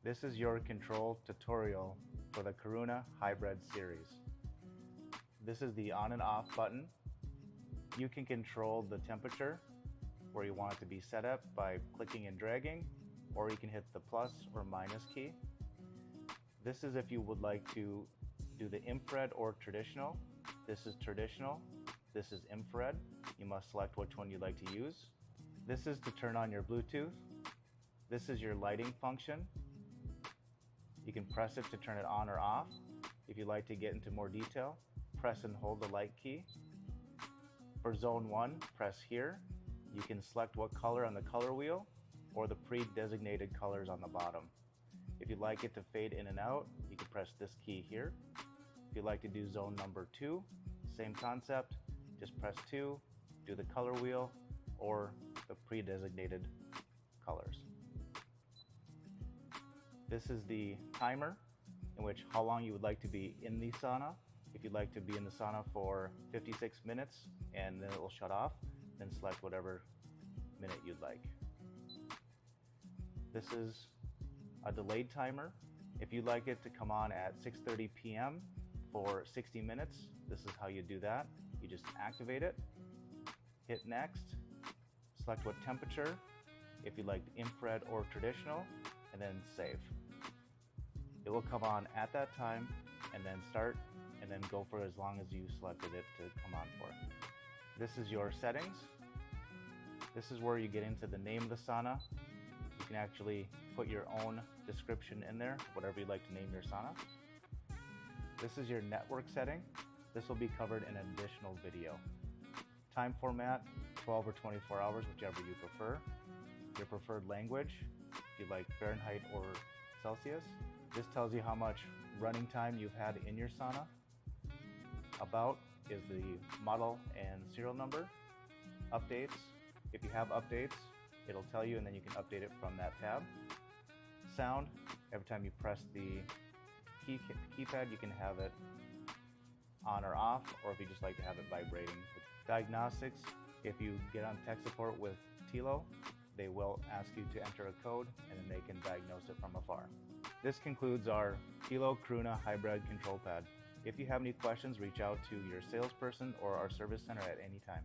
This is your control tutorial for the Kiruna Hybrid series. This is the on and off button. You can control the temperature where you want it to be set up by clicking and dragging, or you can hit the plus or minus key. This is if you would like to do the infrared or traditional. This is traditional. This is infrared. You must select which one you'd like to use. This is to turn on your Bluetooth. This is your lighting function. You can press it to turn it on or off. If you'd like to get into more detail, press and hold the light key. For zone 1, press here. You can select what color on the color wheel or the pre-designated colors on the bottom. If you'd like it to fade in and out, you can press this key here. If you'd like to do zone number 2, same concept, just press 2, do the color wheel or the pre-designated colors. This is the timer, in which how long you would like to be in the sauna. If you'd like to be in the sauna for 56 minutes and then it will shut off, then select whatever minute you'd like. This is a delayed timer. If you'd like it to come on at 6:30 p.m. for 60 minutes, this is how you do that. You just activate it, hit next, select what temperature, if you like infrared or traditional, and then save. It will come on at that time and then start and then go for as long as you selected it to come on for. This is your settings. This is where you get into the name of the sauna. You can actually put your own description in there, whatever you'd like to name your sauna. This is your network setting. This will be covered in an additional video. Time format, 12 or 24 hours, whichever you prefer. Your preferred language, if you like Fahrenheit or Celsius. This tells you how much running time you've had in your sauna. About is the model and serial number. Updates, if you have updates, it'll tell you and then you can update it from that tab. Sound, every time you press the keypad, you can have it on or off, or if you just like to have it vibrating. Diagnostics, if you get on tech support with Tylo, they will ask you to enter a code and then they can diagnose it from afar. This concludes our Tylo Kiruna Hybrid Control Pad. If you have any questions, reach out to your salesperson or our service center at any time.